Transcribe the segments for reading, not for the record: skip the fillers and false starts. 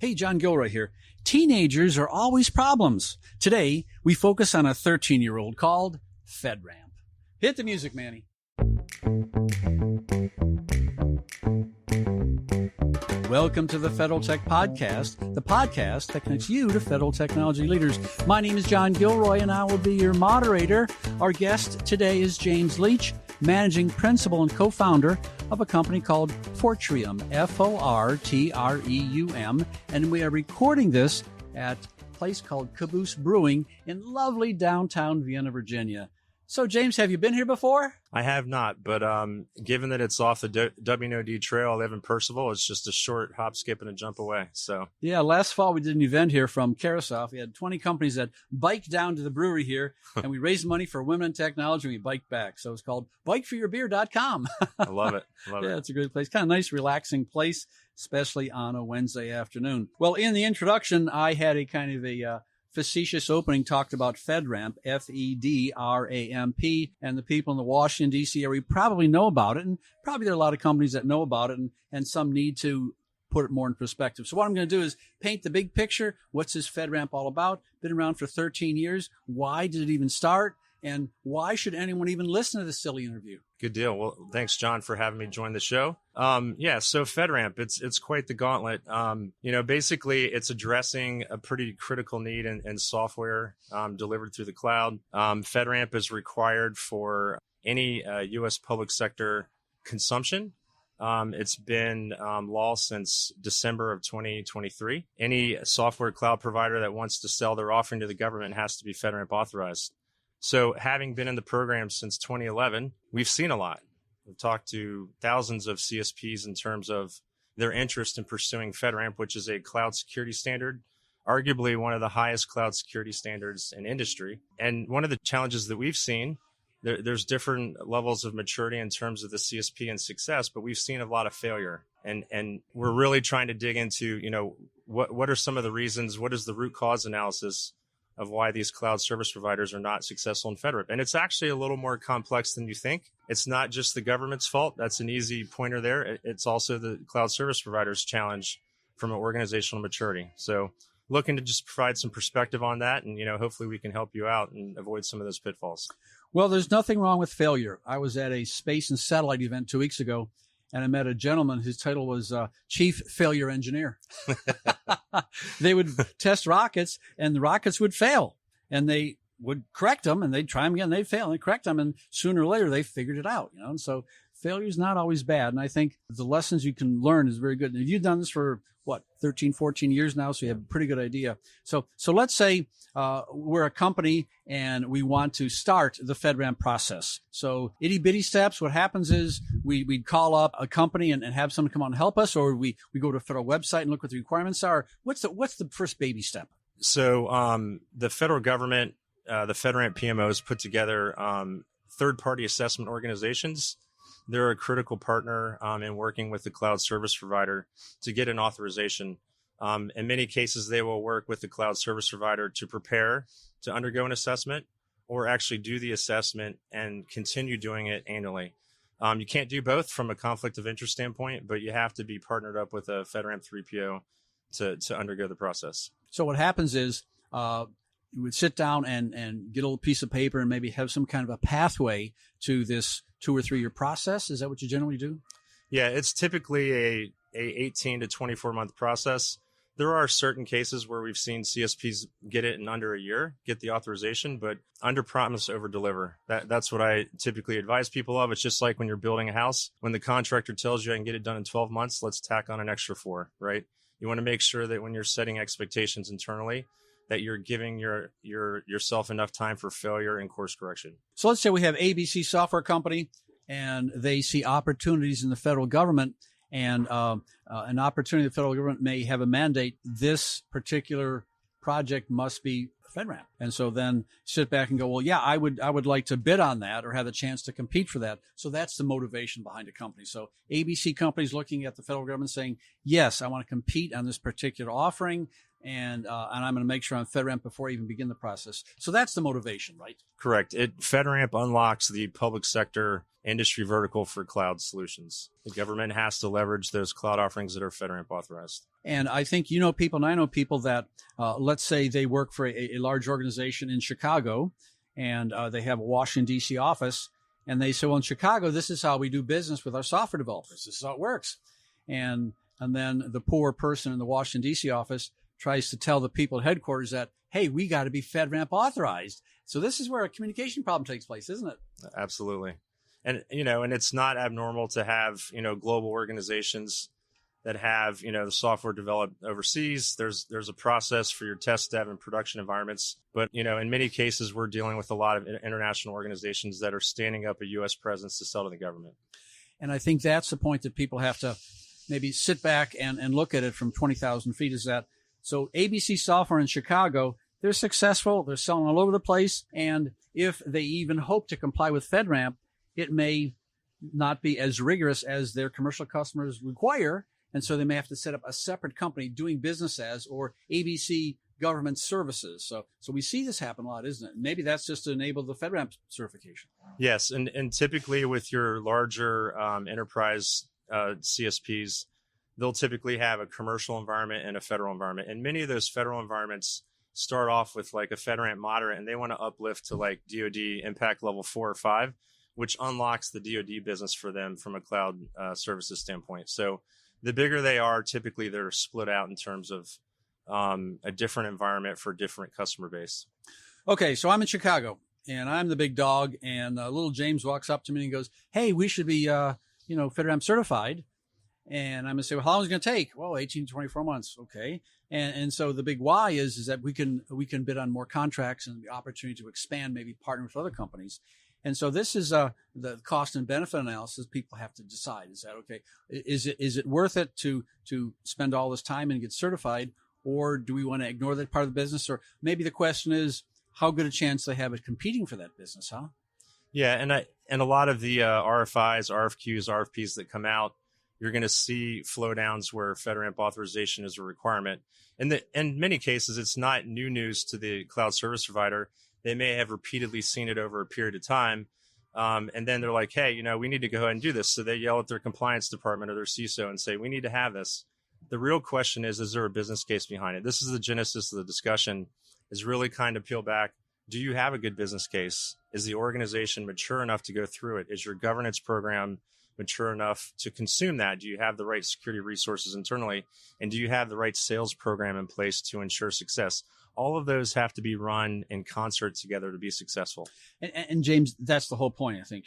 Hey, John Gilroy here. Teenagers are always problems. Today, we focus on a 13-year-old called FedRAMP. Hit the music, Manny. Welcome to the Federal Tech Podcast, the podcast that connects you to federal technology leaders. My name is John Gilroy, and I will be your moderator. Our guest today is James Leach, managing principal and co-founder of a company called ForTreum, F-O-R-T-R-E-U-M, and we are recording this at a place called Caboose Brewing in lovely downtown Vienna, Virginia. So, James, have you been here before? I have not, but given that it's off the WNOD trail, I live in Percival. It's just a short hop, skip, and a jump away. So, yeah, last fall we did an event here from Carousel. We had 20 companies that biked down to the brewery here, and we raised money for women in technology, and we biked back. So it's called bikeforyourbeer.com. I love it. Yeah, it's a great place. Kind of nice, relaxing place, especially on a Wednesday afternoon. Well, in the introduction, I had a kind of a facetious opening, talked about FedRAMP, F-E-D-R-A-M-P, and the people in the Washington, D.C. area probably know about it, and probably there are a lot of companies that know about it, and some need to put it more in perspective. So what I'm going to do is paint the big picture. What's this FedRAMP all about? Been around for 13 years. Why did it even start? And why should anyone even listen to this silly interview? Good deal. Well, thanks, John, for having me join the show. So FedRAMP, it's quite the gauntlet. Basically, it's addressing a pretty critical need in software delivered through the cloud. FedRAMP is required for any U.S. public sector consumption. It's been law since December of 2023. Any software cloud provider that wants to sell their offering to the government has to be FedRAMP authorized. So having been in the program since 2011, we've seen a lot. We've talked to thousands of CSPs in terms of their interest in pursuing FedRAMP, which is a cloud security standard, arguably one of the highest cloud security standards in industry. And one of the challenges that we've seen, there's different levels of maturity in terms of the CSP and success, but we've seen a lot of failure. And we're really trying to dig into, what are some of the reasons, what is the root cause analysis of why these cloud service providers are not successful in FedRAMP. And it's actually a little more complex than you think. It's not just the government's fault. That's an easy pointer there. It's also the cloud service providers' challenge from an organizational maturity. So looking to just provide some perspective on that, and hopefully we can help you out and avoid some of those pitfalls. Well, there's nothing wrong with failure. I was at a space and satellite event 2 weeks ago, and I met a gentleman whose title was Chief Failure Engineer. They would test rockets, and the rockets would fail, and they would correct them, and they'd try them again. They'd fail, and they'd correct them, and sooner or later they figured it out. And so failure is not always bad, and I think the lessons you can learn is very good. And you've done this for 13, 14 years now, so you have a pretty good idea. So let's say we're a company and we want to start the FedRAMP process. So itty bitty steps. What happens is we'd call up a company and have someone come on and help us, or we go to a federal website and look what the requirements are. What's the first baby step? So the federal government, the FedRAMP PMOs put together third-party assessment organizations. They're a critical partner in working with the cloud service provider to get an authorization. In many cases, they will work with the cloud service provider to prepare to undergo an assessment or actually do the assessment and continue doing it annually. You can't do both from a conflict of interest standpoint, but you have to be partnered up with a FedRAMP 3PO to undergo the process. So what happens is you would sit down and get a little piece of paper and maybe have some kind of a pathway to this 2 or 3 year process. Is that what you generally do? Yeah, it's typically a 18 to 24 month process. There are certain cases where we've seen CSPs get it in under a year, get the authorization, but under promise, over deliver. That's what I typically advise people of. It's just like when you're building a house. When the contractor tells you I can get it done in 12 months, let's tack on an extra 4, right? You want to make sure that when you're setting expectations internally, that you're giving yourself enough time for failure and course correction. So let's say we have ABC software company, and they see opportunities in the federal government, and an opportunity the federal government may have a mandate. This particular project must be FedRAMP. And so then sit back and go, well, yeah, I would like to bid on that or have a chance to compete for that. So that's the motivation behind a company. So ABC companies looking at the federal government saying, yes, I want to compete on this particular offering. And I'm going to make sure I'm FedRAMP before I even begin the process. So that's the motivation, right? Correct. FedRAMP unlocks the public sector industry vertical for cloud solutions. The government has to leverage those cloud offerings that are FedRAMP authorized. And I think you know people, and I know people that, let's say they work for a large organization in Chicago, and they have a Washington, D.C. office, and they say, well, in Chicago, this is how we do business with our software developers. This is how it works. And then the poor person in the Washington, D.C. office tries to tell the people at headquarters that, hey, we got to be FedRAMP authorized. So this is where a communication problem takes place, isn't it? Absolutely. And, and it's not abnormal to have, global organizations that have, the software developed overseas. There's a process for your test dev and production environments. But, in many cases, we're dealing with a lot of international organizations that are standing up a U.S. presence to sell to the government. And I think that's the point that people have to maybe sit back and look at it from 20,000 feet, is that, so ABC Software in Chicago, they're successful. They're selling all over the place. And if they even hope to comply with FedRAMP, it may not be as rigorous as their commercial customers require. And so they may have to set up a separate company doing business as, or ABC Government Services. So we see this happen a lot, isn't it? Maybe that's just to enable the FedRAMP certification. Yes. And typically with your larger enterprise CSPs, they'll typically have a commercial environment and a federal environment. And many of those federal environments start off with like a FedRAMP moderate, and they want to uplift to like DoD impact level 4 or 5, which unlocks the DoD business for them from a cloud services standpoint. So the bigger they are, typically they're split out in terms of a different environment for different customer base. Okay, so I'm in Chicago, and I'm the big dog, and little James walks up to me and goes, hey, we should be, FedRAMP certified. And I'm going to say, well, how long is it going to take? Well, 18 to 24 months. Okay. And so the big why is that we can bid on more contracts and the opportunity to expand, maybe partner with other companies. And so this is the cost and benefit analysis people have to decide. Is that okay? Is it worth it to spend all this time and get certified, or do we want to ignore that part of the business? Or maybe the question is, how good a chance they have at competing for that business, huh? Yeah, and a lot of the RFIs, RFQs, RFPs that come out, you're going to see flow downs where FedRAMP authorization is a requirement. And in many cases, it's not new news to the cloud service provider. They may have repeatedly seen it over a period of time. And then they're like, hey, we need to go ahead and do this. So they yell at their compliance department or their CISO and say, we need to have this. The real question is there a business case behind it? This is the genesis of the discussion, is really kind of peel back. Do you have a good business case? Is the organization mature enough to go through it? Is your governance program mature enough to consume that? Do you have the right security resources internally? And do you have the right sales program in place to ensure success? All of those have to be run in concert together to be successful. And James, that's the whole point, I think.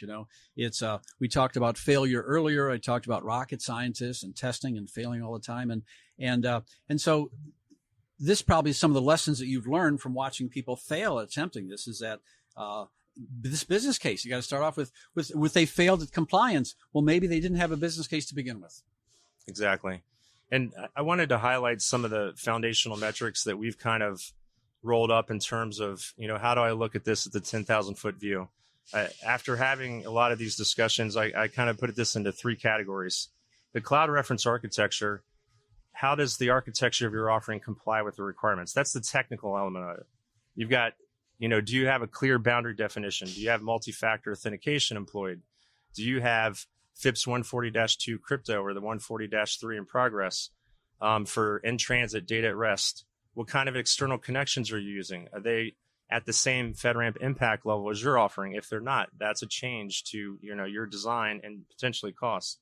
It's we talked about failure earlier. I talked about rocket scientists and testing and failing all the time. And so this probably is some of the lessons that you've learned from watching people fail at attempting this, is that this business case, you got to start off with they failed at compliance. Well, maybe they didn't have a business case to begin with. Exactly. And I wanted to highlight some of the foundational metrics that we've kind of rolled up in terms of, how do I look at this at the 10,000 foot view? After having a lot of these discussions, I kind of put this into 3 categories. The cloud reference architecture, how does the architecture of your offering comply with the requirements? That's the technical element of it. You've got, do you have a clear boundary definition? Do you have multi-factor authentication employed? Do you have FIPS 140-2 crypto or the 140-3 in progress for in-transit data at rest? What kind of external connections are you using? Are they at the same FedRAMP impact level as you're offering? If they're not, that's a change to your design and potentially costs.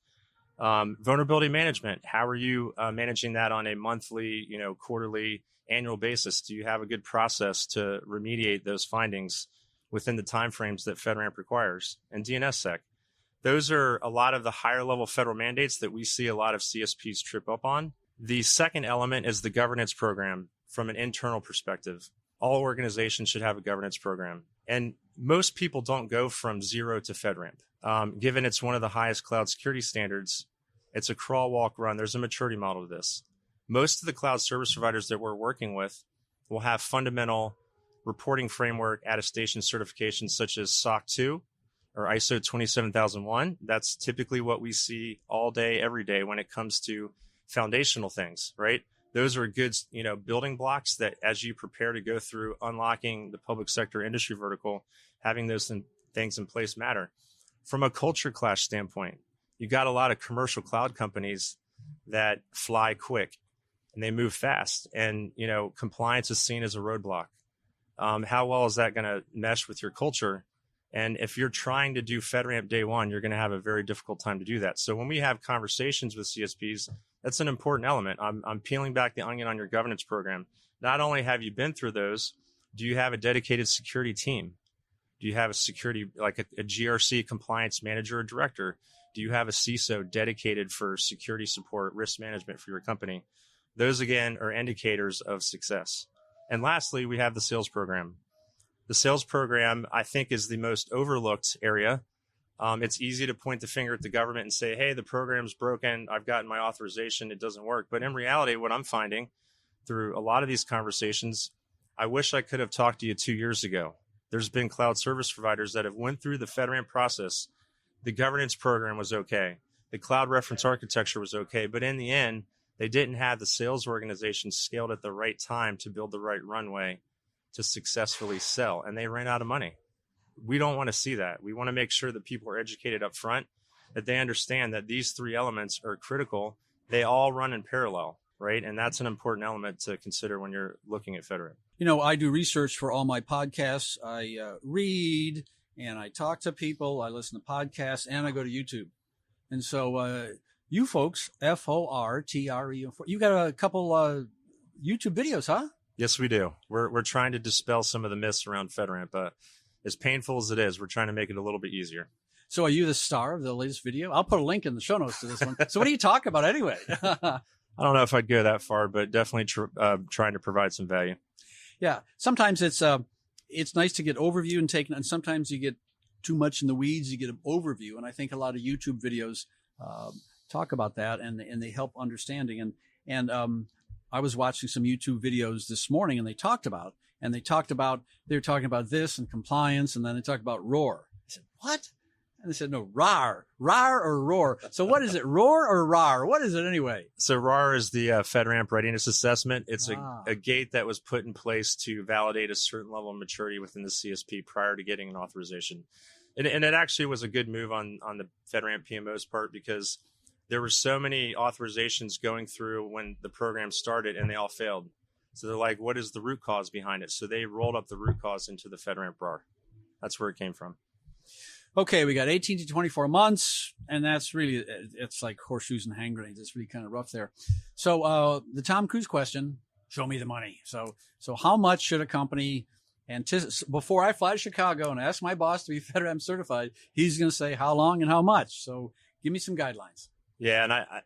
Vulnerability management. How are you managing that on a monthly, quarterly, annual basis? Do you have a good process to remediate those findings within the timeframes that FedRAMP requires? And DNSSEC. Those are a lot of the higher level federal mandates that we see a lot of CSPs trip up on. The second element is the governance program from an internal perspective. All organizations should have a governance program. And most people don't go from zero to FedRAMP. Given it's one of the highest cloud security standards, it's a crawl, walk, run. There's a maturity model to this. Most of the cloud service providers that we're working with will have fundamental reporting framework attestation certifications such as SOC 2 or ISO 27001. That's typically what we see all day, every day when it comes to foundational things, right? Those are good, building blocks that as you prepare to go through unlocking the public sector industry vertical, having those things in place matter. From a culture clash standpoint, you got a lot of commercial cloud companies that fly quick. and they move fast, and compliance is seen as a roadblock. How well is that going to mesh with your culture? And if you're trying to do FedRAMP day one, you're going to have a very difficult time to do that. So when we have conversations with CSPs, that's an important element. I'm peeling back the onion on your governance program. Not only have you been through those, do you have a dedicated security team? Do you have a security, like a GRC compliance manager or director? Do you have a CISO dedicated for security support, risk management for your company? Those, again, are indicators of success. And lastly, we have the sales program. The sales program, I think, is the most overlooked area. It's easy to point the finger at the government and say, hey, the program's broken. I've gotten my authorization. It doesn't work. But in reality, what I'm finding through a lot of these conversations, I wish I could have talked to you 2 years ago. There's been cloud service providers that have went through the FedRAMP process. The governance program was okay. The cloud reference architecture was okay. But in the end, they didn't have the sales organization scaled at the right time to build the right runway to successfully sell. And they ran out of money. We don't want to see that. We want to make sure that people are educated up front, that they understand that these three elements are critical. They all run in parallel, right? And that's an important element to consider when you're looking at FedRAMP. I do research for all my podcasts. I read and I talk to people. I listen to podcasts and I go to YouTube. And so you folks, FORTRE, you got a couple YouTube videos, huh? Yes, we do. We're trying to dispel some of the myths around FedRAMP. As painful as it is, we're trying to make it a little bit easier. So are you the star of the latest video? I'll put a link in the show notes to this one. So what do you talk about anyway? I don't know if I'd go that far, but definitely trying to provide some value. Yeah. Sometimes it's nice to get overview and sometimes you get too much in the weeds, you get an overview. And I think a lot of YouTube videos talk about that and they help understanding. And I was watching some YouTube videos this morning and they were talking about this and compliance. And then they talked about ROAR. I said, what? And they said, no, RAR or ROAR. So what is it? ROAR or RAR? What is it anyway? So RAR is the FedRAMP readiness assessment. It's a gate that was put in place to validate a certain level of maturity within the CSP prior to getting an authorization. And it actually was a good move on the FedRAMP PMO's part because there were so many authorizations going through when the program started and they all failed. So they're like, what is the root cause behind it? So they rolled up the root cause into the FedRAMP RAR. That's where it came from. Okay, we got 18 to 24 months, and that's really, it's like horseshoes and hand grenades. It's really kind of rough there. So the Tom Cruise question, show me the money. So how much should a company anticipate? Before I fly to Chicago and ask my boss to be FedRAMP certified, he's going to say how long and how much. So give me some guidelines. Yeah, and I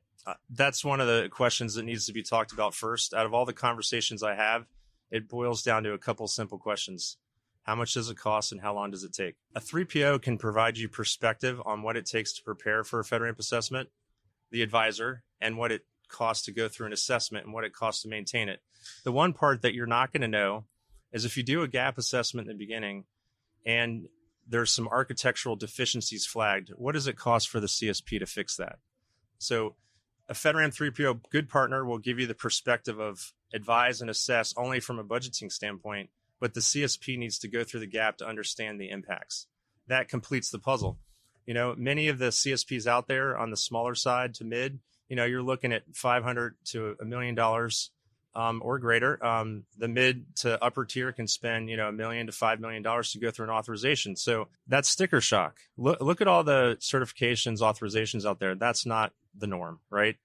that's one of the questions that needs to be talked about first. Out of all the conversations I have, it boils down to a couple simple questions. How much does it cost and how long does it take? A 3PO can provide you perspective on what it takes to prepare for a FedRAMP assessment, the advisor, and what it costs to go through an assessment and what it costs to maintain it. The one part that you're not going to know is if you do a gap assessment in the beginning and there's some architectural deficiencies flagged, what does it cost for the CSP to fix that? So a FedRAMP 3PO good partner will give you the perspective of advise and assess only from a budgeting standpoint, but the CSP needs to go through the gap to understand the impacts. That completes the puzzle. Many of the CSPs out there on the smaller side to mid, you're looking at $500 to $1 million or greater. The mid to upper tier can spend, $1 million to $5 million to go through an authorization. So that's sticker shock. Look at all the certifications, authorizations out there. That's not the norm, right?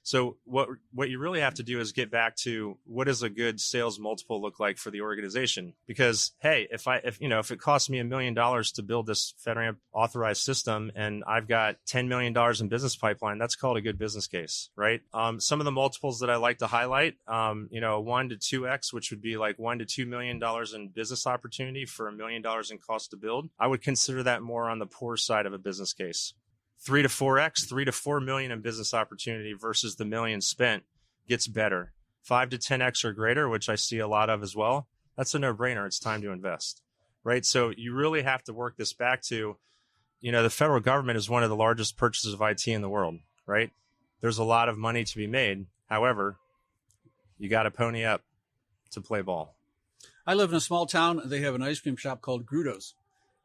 So what you really have to do is get back to what does a good sales multiple look like for the organization? Because hey, if it costs me $1 million to build this FedRAMP authorized system and I've got $10 million in business pipeline, that's called a good business case, right? Some of the multiples that I like to highlight, 1 to 2x, which would be like $1 to $2 million in business opportunity for $1 million in cost to build. I would consider that more on the poor side of a business case. 3 to 4x, 3 to 4 million in business opportunity versus the million spent gets better. 5 to 10x or greater, which I see a lot of as well. That's a no-brainer. It's time to invest, right? So you really have to work this back to, the federal government is one of the largest purchasers of IT in the world, right? There's a lot of money to be made. However, you got to pony up to play ball. I live in a small town. They have an ice cream shop called Grudo's.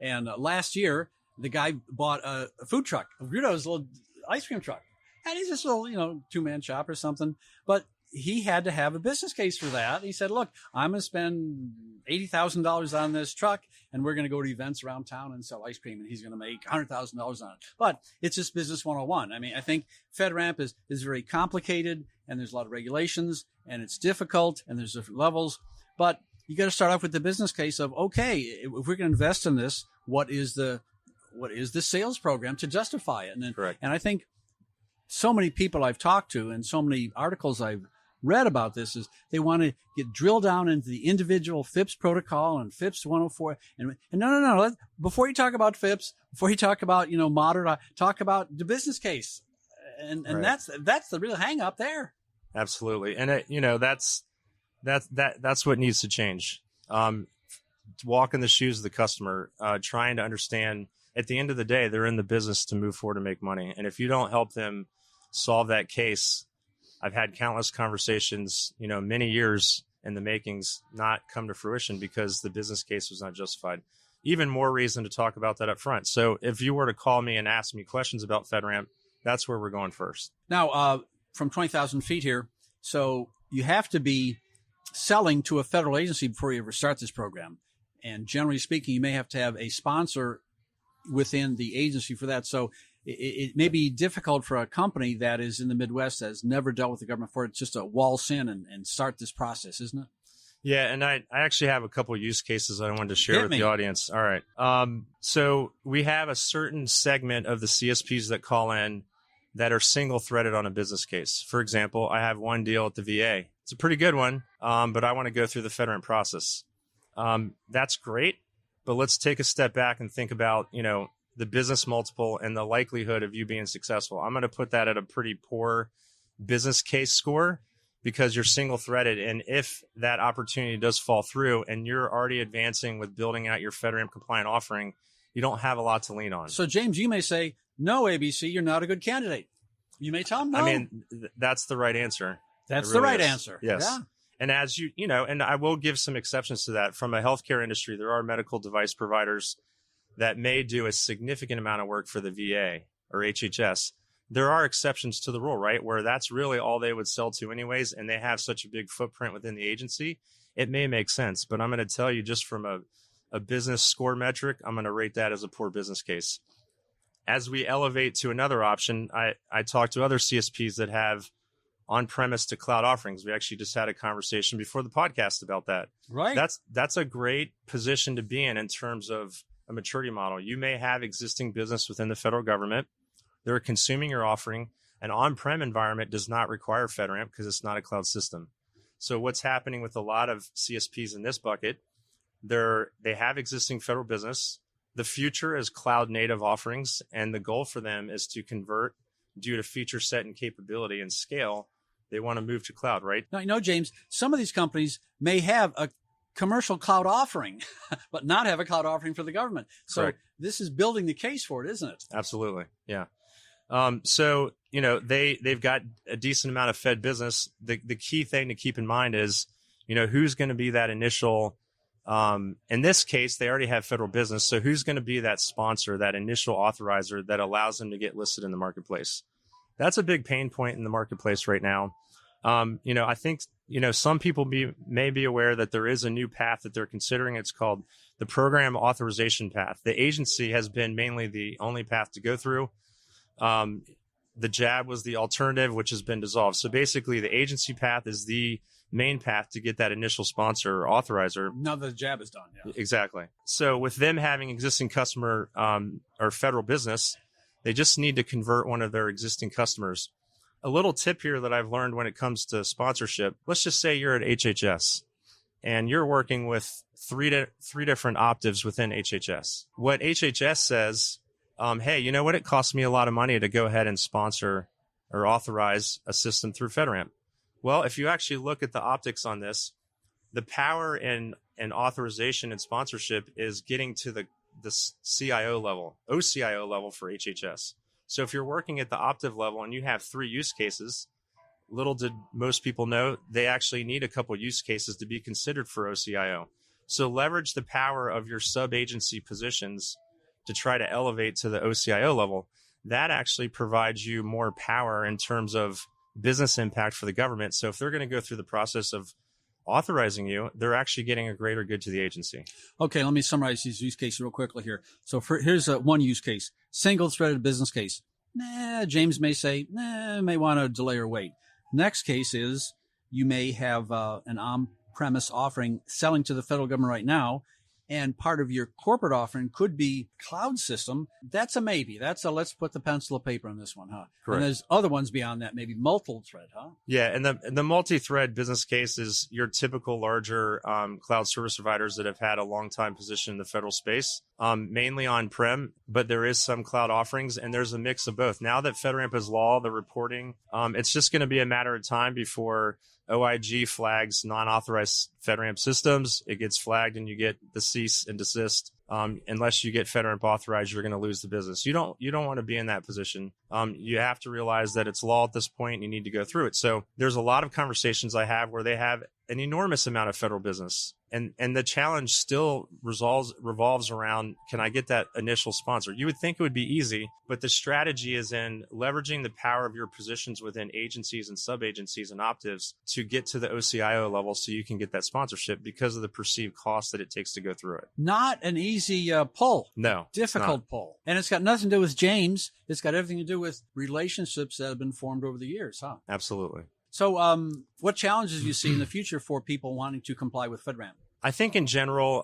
And last year, the guy bought a food truck, Grudo's little ice cream truck. And he's just a little, 2-man shop or something. But he had to have a business case for that. He said, look, I'm going to spend $80,000 on this truck, and we're going to go to events around town and sell ice cream, and he's going to make $100,000 on it. But it's just business 101. I mean, I think FedRAMP is very complicated, and there's a lot of regulations, and it's difficult, and there's different levels. But you got to start off with the business case of, okay, if we're going to invest in this, what is the sales program to justify it? And Correct. And I think so many people I've talked to and so many articles I've read about this is they want to get drilled down into the individual FIPS protocol and FIPS 104. And no. Before you talk about FIPS, before you talk about, moderate, talk about the business case. And Right. that's the real hang up there. Absolutely. And that's what needs to change. Walk in the shoes of the customer, trying to understand at the end of the day, they're in the business to move forward and make money. And if you don't help them solve that case, I've had countless conversations, many years in the makings, not come to fruition because the business case was not justified. Even more reason to talk about that up front. So if you were to call me and ask me questions about FedRAMP, that's where we're going first. Now, from 20,000 feet here, so you have to be selling to a federal agency before you ever start this program. And generally speaking, you may have to have a sponsor within the agency for that. So it may be difficult for a company that is in the Midwest that has never dealt with the government before. It's just to waltz in and start this process, isn't it? Yeah, and I actually have a couple of use cases I wanted to share with me. the audience. All right. So we have a certain segment of the CSPs that call in that are single-threaded on a business case. For example, I have one deal at the VA. It's a pretty good one, but I want to go through the FedRAMP process. That's great, but let's take a step back and think about, the business multiple and the likelihood of you being successful. I'm going to put that at a pretty poor business case score because you're single-threaded. And if that opportunity does fall through and you're already advancing with building out your FedRAMP compliant offering, you don't have a lot to lean on. So, James, you may say, no, ABC, you're not a good candidate. You may tell them no. I mean, that's the right answer. That's It the really right is. answer. Yes. Yeah. And as and I will give some exceptions to that. From a healthcare industry, there are medical device providers that may do a significant amount of work for the VA or HHS. There are exceptions to the rule, right? Where that's really all they would sell to anyways, and they have such a big footprint within the agency, it may make sense. But I'm going to tell you, just from a business score metric, I'm going to rate that as a poor business case. As we elevate to another option, I talk to other CSPs that have on-premise to cloud offerings. We actually just had a conversation before the podcast about that. Right. That's a great position to be in terms of a maturity model. You may have existing business within the federal government. They're consuming your offering. An on-prem environment does not require FedRAMP because it's not a cloud system. So what's happening with a lot of CSPs in this bucket, they have existing federal business. The future is cloud native offerings, and the goal for them is to convert due to feature set and capability and scale. They want to move to cloud, right? Now, James, some of these companies may have a commercial cloud offering, but not have a cloud offering for the government. So Correct. This is building the case for it, isn't it? Absolutely. Yeah. So, they've got a decent amount of Fed business. The key thing to keep in mind is, who's going to be that initial, in this case, they already have federal business. So who's going to be that sponsor, that initial authorizer that allows them to get listed in the marketplace? That's a big pain point in the marketplace right now. I think, some people may be aware that there is a new path that they're considering. It's called the program authorization path. The agency has been mainly the only path to go through. The JAB was the alternative, which has been dissolved. So basically the agency path is the main path to get that initial sponsor or authorizer. Now the JAB is done. Yeah. Exactly. So with them having existing customer or federal business, they just need to convert one of their existing customers. A little tip here that I've learned when it comes to sponsorship, let's just say you're at HHS and you're working with three different optives within HHS. What HHS says, hey, you know what? It costs me a lot of money to go ahead and sponsor or authorize a system through FedRAMP. Well, if you actually look at the optics on this, the power and authorization and sponsorship is getting to the CIO level, OCIO level for HHS. So if you're working at the optive level and you have 3 use cases, little did most people know, they actually need a couple use cases to be considered for OCIO. So leverage the power of your sub-agency positions to try to elevate to the OCIO level. That actually provides you more power in terms of business impact for the government. So if they're going to go through the process of authorizing you, they're actually getting a greater good to the agency. Okay, let me summarize these use cases real quickly here. So here's one use case, single-threaded business case. James may say, may want to delay or wait. Next case is you may have an on-premise offering selling to the federal government right now, and part of your corporate offering could be cloud system. That's a maybe. That's a let's put the pencil of paper on this one, huh? Correct. And there's other ones beyond that, maybe multi-thread, huh? Yeah, and the multi-thread business case is your typical larger cloud service providers that have had a long time position in the federal space, mainly on-prem, but there is some cloud offerings, and there's a mix of both. Now that FedRAMP is law, the reporting, it's just going to be a matter of time before OIG flags non-authorized FedRAMP systems. It gets flagged and you get the cease and desist. Unless you get FedRAMP authorized, you're going to lose the business. You don't want to be in that position. You have to realize that it's law at this point and you need to go through it. So there's a lot of conversations I have where they have an enormous amount of federal business. And the challenge still revolves around, can I get that initial sponsor? You would think it would be easy, but the strategy is in leveraging the power of your positions within agencies and sub-agencies and optives to get to the OCIO level so you can get that sponsorship because of the perceived cost that it takes to go through it. Not an easy pull. No. Difficult pull. And it's got nothing to do with James. It's got everything to do with relationships that have been formed over the years, huh? Absolutely. So what challenges do you see in the future for people wanting to comply with FedRAMP? I think in general,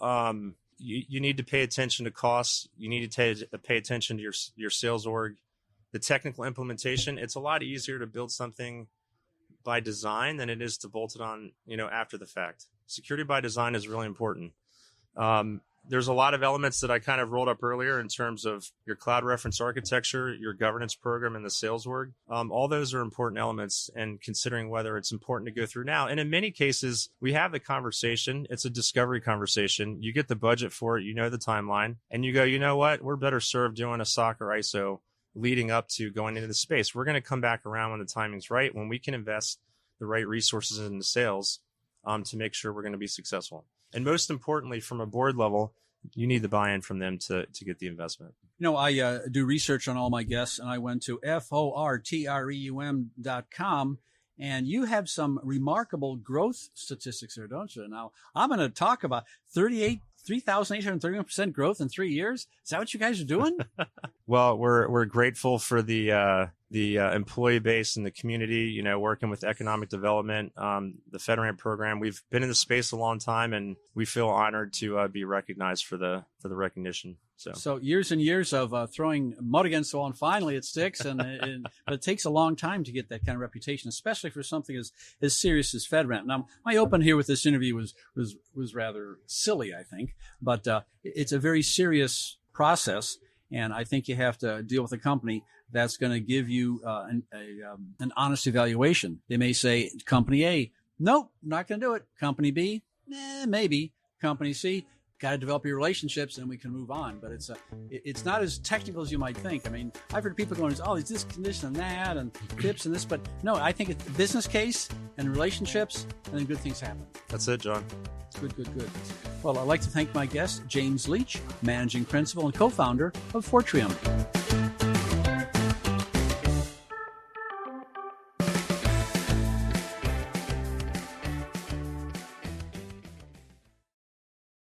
you need to pay attention to costs. You need to pay attention to your sales org, the technical implementation. It's a lot easier to build something by design than it is to bolt it on, after the fact. Security by design is really important. There's a lot of elements that I kind of rolled up earlier in terms of your cloud reference architecture, your governance program, and the sales org. All those are important elements, and considering whether it's important to go through now. And in many cases, we have the conversation. It's a discovery conversation. You get the budget for it. You know the timeline. And you go, you know what? We're better served doing a SOC or ISO leading up to going into the space. We're going to come back around when the timing's right, when we can invest the right resources into sales to make sure we're going to be successful. And most importantly, from a board level, you need the buy-in from them to get the investment. I do research on all my guests, and I went to FORTREUM.com, and you have some remarkable growth statistics there, don't you? Now, I'm going to talk about 3,831% growth in 3 years. Is that what you guys are doing? Well, we're grateful for the employee base and the community, working with economic development, the FedRAMP program. We've been in the space a long time, and we feel honored to be recognized for the recognition. So years and years of throwing mud against the wall, and finally it sticks. But it takes a long time to get that kind of reputation, especially for something as serious as FedRAMP. Now, my open here with this interview was rather silly, I think, but it's a very serious process. And I think you have to deal with a company that's going to give you an honest evaluation. They may say, Company A, nope, not going to do it. Company B, maybe. Company C, got to develop your relationships and we can move on. But it's not as technical as you might think. I mean, I've heard people going, oh, there's this condition and that and tips and this. But no, I think it's business case and relationships, and then good things happen. That's it, John. Good. Well, I'd like to thank my guest, James Leach, Managing Principal and Co-Founder of FedRAMP.